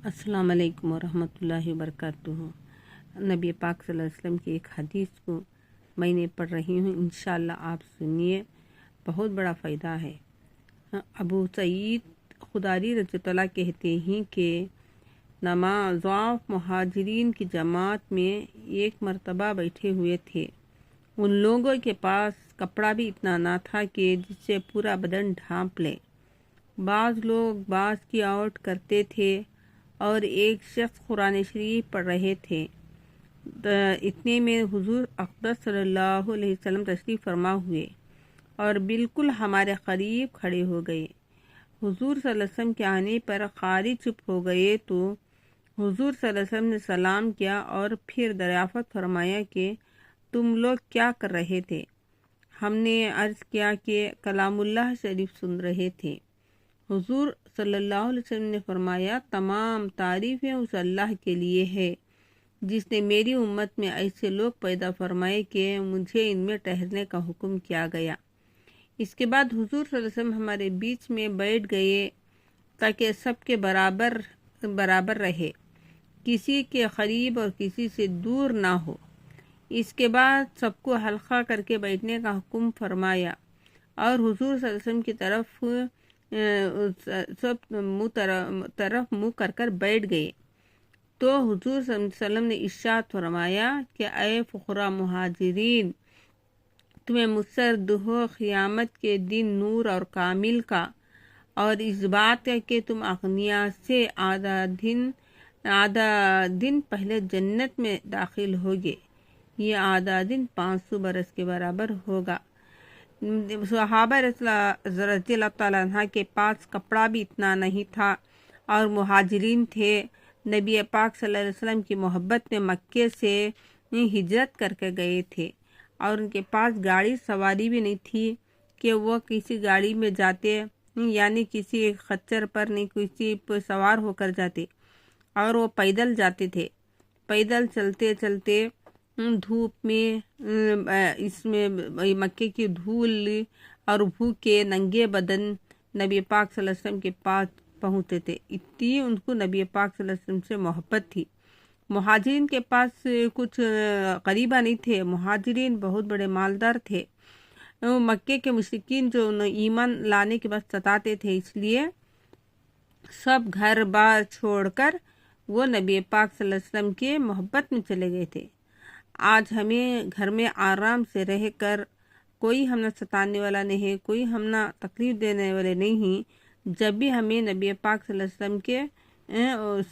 السلام علیکم ورحمۃ اللہ وبرکاتہ۔ نبی پاک صلی اللہ علیہ وسلم کی ایک حدیث کو میں نے پڑھ رہی ہوں، انشاءاللہ آپ سنیے، بہت بڑا فائدہ ہے۔ ابو سعید خدری رضی اللہ عنہ کہتے ہیں کہ نمازاف مہاجرین کی جماعت میں ایک مرتبہ بیٹھے ہوئے تھے۔ ان لوگوں کے پاس کپڑا بھی اتنا نہ تھا کہ جس سے پورا بدن ڈھانپ لے۔ بعض لوگ بعض کی آؤٹ کرتے تھے اور ایک شخص قرآن شریف پڑھ رہے تھے۔ اتنے میں حضور اقدس صلی اللہ علیہ وسلم تشریف فرما ہوئے اور بالکل ہمارے قریب کھڑے ہو گئے۔ حضور صلی اللہ علیہ وسلم کے آنے پر قاری چپ ہو گئے تو حضور صلی اللہ علیہ وسلم نے سلام کیا اور پھر دریافت فرمایا کہ تم لوگ کیا کر رہے تھے؟ ہم نے عرض کیا کہ کلام اللہ شریف سن رہے تھے۔ حضور صلی اللہ علیہ وسلم نے فرمایا، تمام تعریفیں اس اللہ کے لیے ہے جس نے میری امت میں ایسے لوگ پیدا فرمائے کہ مجھے ان میں ٹھہرنے کا حکم کیا گیا۔ اس کے بعد حضور صلی اللہ علیہ وسلم ہمارے بیچ میں بیٹھ گئے تاکہ سب کے برابر رہے، کسی کے قریب اور کسی سے دور نہ ہو۔ اس کے بعد سب کو حلقہ کر کے بیٹھنے کا حکم فرمایا اور حضور صلی اللہ علیہ وسلم کی طرف سب منہ کر بیٹھ گئے تو حضور صلی اللہ علیہ وسلم نے ارشاد فرمایا کہ اے فقراء مہاجرین، تمہیں مسرد ہو قیامت کے دن نور اور کامل کا، اور اس بات ہے کہ تم اغنیاء سے آدھا دن پہلے جنت میں داخل ہوگے۔ یہ آدھا دن 500 برس کے برابر ہوگا۔ صحابہ رضی اللہ تعالیٰ عنہ کے پاس کپڑا بھی اتنا نہیں تھا اور مہاجرین تھے۔ نبی پاک صلی اللہ علیہ وسلم کی محبت میں مکے سے ہجرت کر کے گئے تھے اور ان کے پاس گاڑی سواری بھی نہیں تھی کہ وہ کسی گاڑی میں جاتے، یعنی کسی خچر پر نہیں، کسی پر سوار ہو کر جاتے، اور وہ پیدل جاتے تھے۔ پیدل چلتے چلتے دھوپ میں، اس میں مکے کی دھول اور بھوکے ننگے بدن نبی پاک صلی اللہ علیہ وسلم کے پاس پہنچتے تھے۔ اتنی ان کو نبی پاک صلی اللہ علیہ وسلم سے محبت تھی۔ مہاجرین کے پاس کچھ غریبہ نہیں تھے، مہاجرین بہت بڑے مالدار تھے۔ مکے کے مشرکین جو ایمان لانے کے بعد ستاتے تھے، اس لیے سب گھر بار چھوڑ کر وہ نبی پاک صلی اللہ علیہ وسلم کے محبت میں چلے گئے تھے۔ آج ہمیں گھر میں آرام سے رہ کر کوئی ہم نہ ستانے والا نہیں ہے، کوئی ہم نہ تکلیف دینے والے نہیں ہیں۔ جب بھی ہمیں نبی پاک صلی اللہ علیہ وسلم کے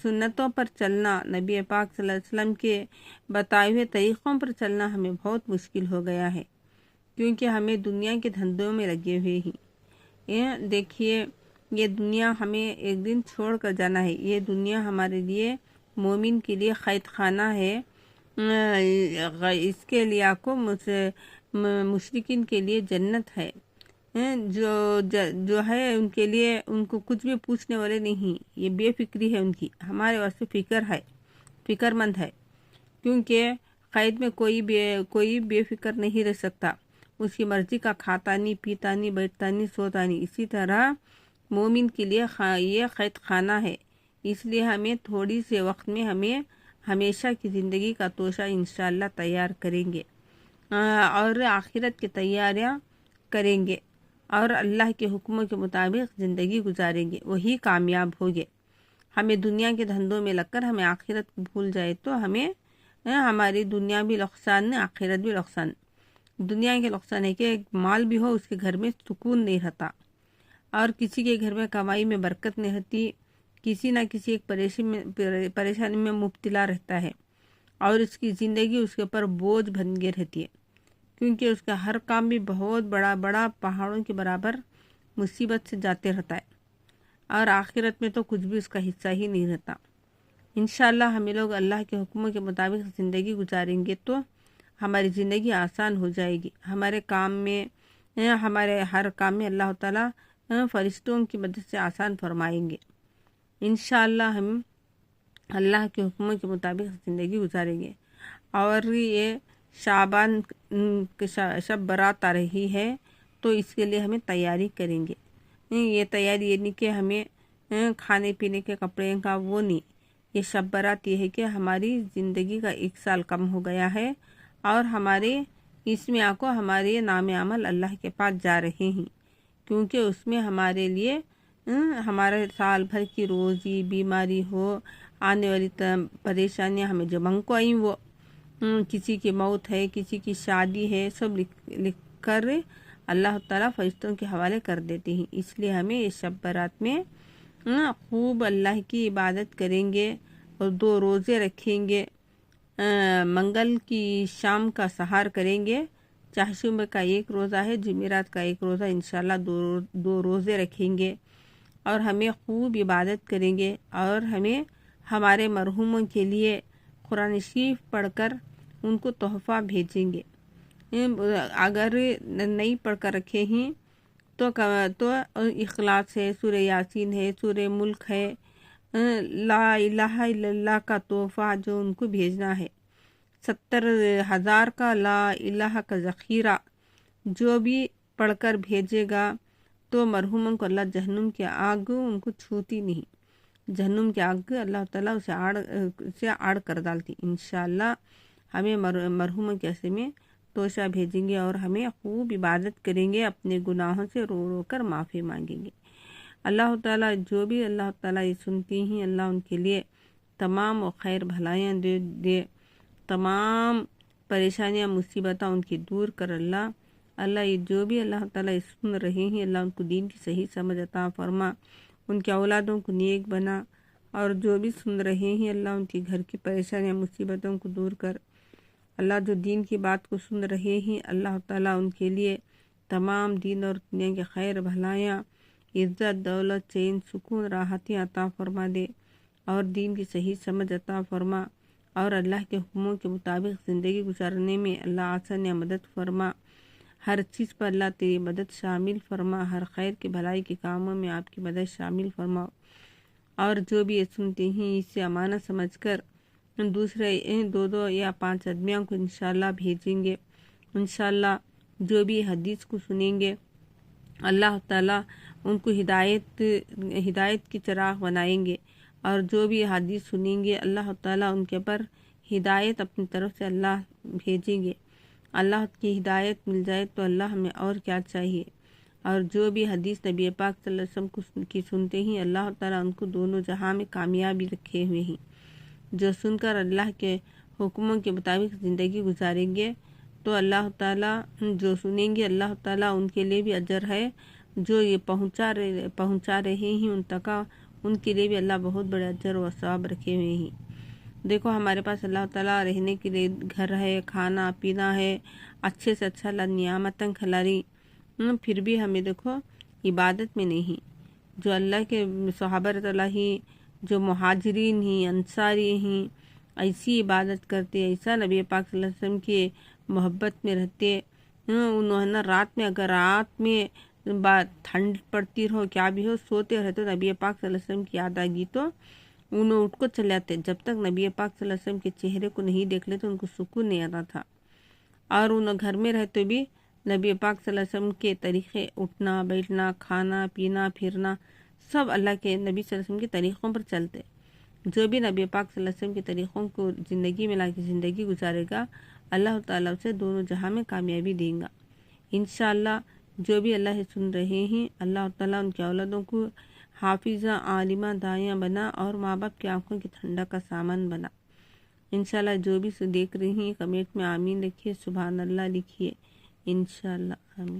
سنتوں پر چلنا، نبی پاک صلی اللہ علیہ وسلم کے بتائے ہوئے طریقوں پر چلنا ہمیں بہت مشکل ہو گیا ہے، کیونکہ ہمیں دنیا کے دھندوں میں لگے ہوئے ہیں۔ دیکھیے، یہ دنیا ہمیں ایک دن چھوڑ کر جانا ہے۔ یہ دنیا ہمارے لیے، مومن کے لیے قید خانہ ہے۔ اس کے لیے کو مشرکین کے لیے جنت ہے۔ جو ہے ان کے لیے، ان کو کچھ بھی پوچھنے والے نہیں، یہ بے فکری ہے ان کی۔ ہمارے واسطے فکر مند ہے، کیونکہ قید میں کوئی بے فکر نہیں رہ سکتا، اس کی مرضی کا کھاتا نہیں، پیتا نہیں، بیٹھتا نہیں، سوتا نہیں۔ اسی طرح مومن کے لیے یہ قید خانہ ہے۔ اس لیے ہمیں تھوڑی سے وقت میں ہمیں ہمیشہ کی زندگی کا توشہ انشاءاللہ تیار کریں گے اور آخرت کی تیاریاں کریں گے اور اللہ کے حکموں کے مطابق زندگی گزاریں گے، وہی کامیاب ہوگے۔ ہمیں دنیا کے دھندوں میں لگ کر ہمیں آخرت کو بھول جائے تو ہماری دنیا بھی نقصان، آخرت بھی نقصان۔ دنیا کے نقصان ہے کہ ایک مال بھی ہو، اس کے گھر میں سکون نہیں رہتا، اور کسی کے گھر میں کمائی میں برکت نہیں رہتی، کسی نہ کسی ایک پریشانی میں مبتلا رہتا ہے، اور اس کی زندگی اس کے اوپر بوجھ بن کے رہتی ہے، کیونکہ اس کا ہر کام بھی بہت بڑا پہاڑوں کے برابر مصیبت سے جاتے رہتا ہے، اور آخرت میں تو کچھ بھی اس کا حصہ ہی نہیں رہتا۔ انشاءاللہ ہمیں لوگ اللہ کے حکموں کے مطابق زندگی گزاریں گے تو ہماری زندگی آسان ہو جائے گی۔ ہمارے ہر کام میں اللہ تعالیٰ فرشتوں کی مدد سے آسان فرمائیں گے۔ انشاءاللہ ہم اللہ کے حکموں کے مطابق زندگی گزاریں گے۔ اور یہ شعبان شب برات آ رہی ہے تو اس کے لیے ہمیں تیاری کریں گے۔ یہ تیاری یہ نہیں کہ ہمیں کھانے پینے کے کپڑے کا وہ نہیں، یہ شب برات یہ ہے کہ ہماری زندگی کا 1 سال کم ہو گیا ہے اور ہمارے اس میں کو ہمارے نام عمل اللہ کے پاس جا رہے ہیں، کیونکہ اس میں ہمارے لیے ہمارے سال بھر کی روزی، بیماری ہو، آنے والی پریشانیاں ہمیں جو من کو آئیں وہ کسی کی موت ہے، کسی کی شادی ہے، سب لکھ کر اللہ تعالیٰ فرشتوں کے حوالے کر دیتے ہیں۔ اس لیے ہمیں اس شب برات میں خوب اللہ کی عبادت کریں گے اور 2 روزے رکھیں گے، منگل کی شام کا سحر کریں گے، چاشمے کا 1 روزہ ہے، جمعرات کا 1 روزہ، انشاءاللہ 2 روزے رکھیں گے اور ہمیں خوب عبادت کریں گے اور ہمیں ہمارے مرحوموں کے لیے قرآن شریف پڑھ کر ان کو تحفہ بھیجیں گے۔ اگر نہیں پڑھ کر رکھے ہیں تو اخلاص ہے، سورہ یاسین ہے، سورہ ملک ہے، لا الہ الا اللہ کا تحفہ جو ان کو بھیجنا ہے، 70,000 کا لا الہ کا ذخیرہ جو بھی پڑھ کر بھیجے گا تو مرحوموں کو اللہ جہنم کی آگ ان کو چھوتی نہیں، جہنم کی آگ اللہ تعالیٰ اسے آڑ کر ڈالتی۔ انشاءاللہ ہمیں مرحوموں کے ایسے میں توشہ بھیجیں گے اور ہمیں خوب عبادت کریں گے، اپنے گناہوں سے رو رو کر معافی مانگیں گے۔ اللہ تعالیٰ جو بھی اللہ تعالیٰ یہ سنتی ہیں، اللہ ان کے لیے تمام و خیر بھلائیاں دے، تمام پریشانیاں مصیبتیں ان کی دور کر اللہ یہ جو بھی اللہ تعالیٰ یہ سن رہے ہیں، اللہ ان کو دین کی صحیح سمجھ عطا فرما، ان کے اولادوں کو نیک بنا، اور جو بھی سن رہے ہیں اللہ ان کی گھر کی پریشانیاں مصیبتوں کو دور کر، اللہ جو دین کی بات کو سن رہے ہیں اللہ تعالیٰ ان کے لیے تمام دین اور دنیا کے خیر بھلائیاں، عزت، دولت، چین، سکون، راحتیں عطا فرما دے اور دین کی صحیح سمجھ عطا فرما اور اللہ کے حکموں کے مطابق زندگی گزارنے میں اللہ آسان یا مدد فرما، ہر چیز پر اللہ تیری مدد شامل فرما، ہر خیر کے بھلائی کے کاموں میں آپ کی مدد شامل فرما، اور جو بھی یہ سنتے ہیں اسے امانت سمجھ کر دوسرے 2 یا 5 آدمیوں کو انشاءاللہ بھیجیں گے۔ انشاءاللہ جو بھی حدیث کو سنیں گے اللہ تعالیٰ ان کو ہدایت کی چراغ بنائیں گے، اور جو بھی حدیث سنیں گے اللہ تعالیٰ ان کے پر ہدایت اپنی طرف سے اللہ بھیجیں گے۔ اللہ کی ہدایت مل جائے تو اللہ ہمیں اور کیا چاہیے، اور جو بھی حدیث نبی پاک صلی اللہ علیہ وسلم کی سنتے ہیں اللہ تعالیٰ ان کو دونوں جہاں میں کامیابی رکھے ہوئے ہیں، جو سن کر اللہ کے حکموں کے مطابق زندگی گزاریں گے تو اللہ تعالیٰ جو سنیں گے اللہ تعالیٰ ان کے لیے بھی اجر ہے، جو یہ پہنچا رہے ہیں ان تک ان کے لیے بھی اللہ بہت بڑے اجر و ثواب رکھے ہوئے ہیں۔ دیکھو ہمارے پاس اللہ تعالیٰ رہنے کے لیے گھر ہے، کھانا پینا ہے، اچھے سے اچھا اللہ نعمتیں کھلا رہی، پھر بھی ہمیں دیکھو عبادت میں نہیں۔ جو اللہ کے صحابہ رضی اللہ ہی، جو مہاجرین ہیں، انصاری ہیں، ایسی عبادت کرتے، ایسا نبی پاک صلی اللہ علیہ وسلم کی محبت میں رہتے، انہوں نے رات میں اگر رات میں ٹھنڈ پڑتی ہو کیا بھی ہو سوتے رہتے نبی پاک صلی اللہ علیہ وسلم کی یاد آگی تو انہوں اٹھ کو چلے آتے، جب تک نبی پاک صلی اللہ علیہ وسلم کے چہرے کو نہیں دیکھ لیتے ان کو سکون نہیں آتا تھا، اور انہوں گھر میں رہتے بھی نبی پاک صلی اللہ علیہ وسلم کے طریقے اٹھنا بیٹھنا کھانا پینا پھرنا سب اللہ کے نبی صلی اللہ علیہ وسلم کے طریقوں پر چلتے۔ جو بھی نبی پاک صلی اللہ علیہ وسلم کے طریقوں کو زندگی میں لا کے زندگی گزارے گا اللہ تعالیٰ اسے دونوں جہاں میں کامیابی دیں گا۔ انشاءاللہ جو بھی اللہ سن رہے ہیں اللہ تعالیٰ ان کے اولادوں کو حافظہ، عالمہ، داعیہ بنا اور ماں باپ کی آنکھوں کی ٹھنڈا کا سامان بنا۔ انشاءاللہ جو بھی دیکھ رہی ہیں کمنٹ میں آمین لکھیے، سبحان اللہ لکھیے، انشاءاللہ آمین۔